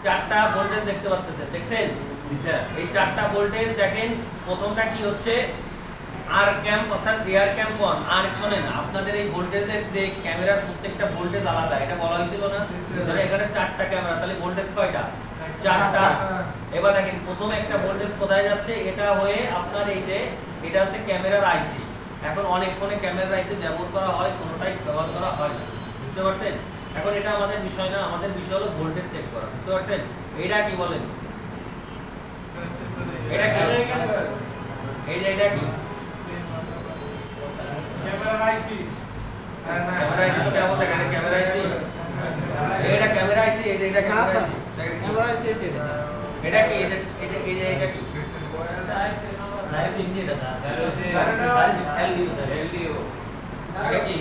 চারটা ভোল্টেজ দেখতে পাচ্ছেন, দেখছেন? এই চারটা ভোল্টেজ দেখেন, প্রথমটা কি হচ্ছে আর ক্যাম্প অর্থাৎ এয়ার ক্যাম্প অন। আর শোনেন, আপনাদের এই ভোল্টেজের যে ক্যামেরার প্রত্যেকটা ভোল্টেজ আলাদা, এটা বলা হয়েছিল না? ধরে এখানে চারটা ক্যামেরা, তাহলে ভোল্টেজ কয়টা? চারটা। এবার দেখেন প্রথম একটা ভোল্টেজ কোথায় যাচ্ছে, এটা হয়ে আপনার এই যে এটা হচ্ছে ক্যামেরার আইসি। এখন অনেক ফোনে ক্যামেরার আইসি ব্যবহার করা হয়, কোনোটাই ব্যবহার করা হয় না, বুঝতে পারছেন? এখন এটা আমাদের বিষয় না, আমাদের বিষয় হলো ভোল্টেজ চেক করা, বুঝতে পারছেন? এটা কি বলেন? এটা কি? এই যে এটা কি? ক্যামেরা আইসি। ক্যামেরা আইসি তো কেমন দেখেন? ক্যামেরা আইসি, এটা ক্যামেরা আইসি, এই যে এটা ক্যামেরা আইসি, ক্যামেরা আইসি আছে এটা স্যার। এটা কি? এটা কি? সাইফ ইন্ডিয়া এটা স্যার সাইফ এলডিও এটা কি?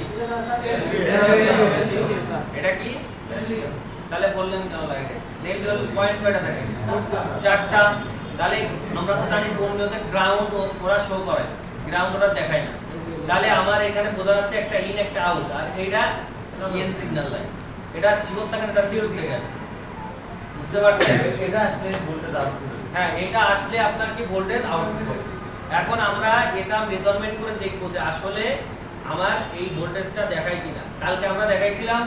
এটা কি? তাহলে বললেন কেন লাগে গেছে? নেল পয়েন্ট কয়টা থাকে? চারটা। তাহলে আমরা তো জানি কোনগুলোতে গ্রাউন্ড ওরা শো করে, গ্রাউন্ড ওরা দেখায় না। তাহলে আমার এখানে বোঝা যাচ্ছে একটা ইন একটা আউট, আর এটা ইন সিগন্যাল লাইন। এটা শিওর থাকে না, শিওর থেকে আসে, বুঝতে পারছেন? এটা আসলে ভোল্টেজ আউটপুট। হ্যাঁ, এটা আসলে আপনার কি ভোল্টেজ আউটপুট হবে। এখন আমরা এটা মেজারমেন্ট করে দেখব যে আসলে আমার এই ভোল্টেজটা দেখায় কিনা। কালকে আমরা দেখাইছিলাম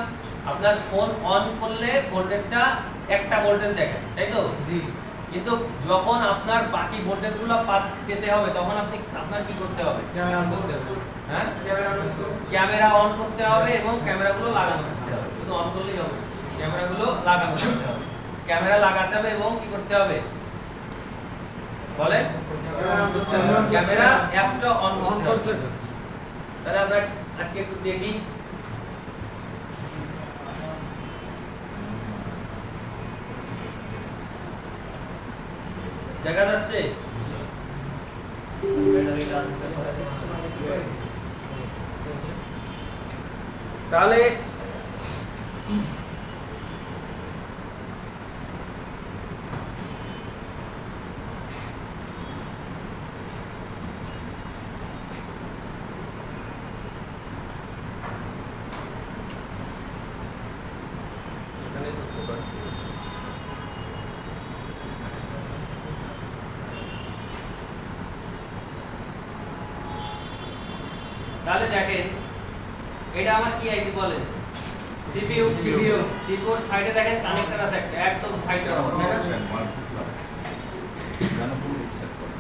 আপনার ফোন অন করলে ভোল্টেজটা একটা ভোল্টেজ দেখায়, তাই তো? জি। কিন্তু যখন আপনার বাকি ভোল্টেজগুলো পেতে হবে তখন আপনার কি করতে হবে? ক্যামেরা অন করতে হবে। হ্যাঁ, ক্যামেরা অন করতে হবে। ক্যামেরা অন করতে হবে এবং ক্যামেরাগুলো লাগানো করতে হবে। শুধু অন করলেই হবে না, ক্যামেরাগুলো লাগানো করতে হবে। ক্যামেরা লাগাতে হবে এবং কি করতে হবে বলেন? ক্যামেরা অ্যাপসটা অন করতে হবে। তাহলে আমরা আজকে একটু দেখি। দেখা যাচ্ছে? তাহলে তাহলে দেখেন এটা আমার কি আইসি বলেন? সিপিইউ। সিপিইউর সাইডে দেখেন কানেক্টর আছে একটা, একদম সাইডে বরাবর। জানো পুরো সেট করো।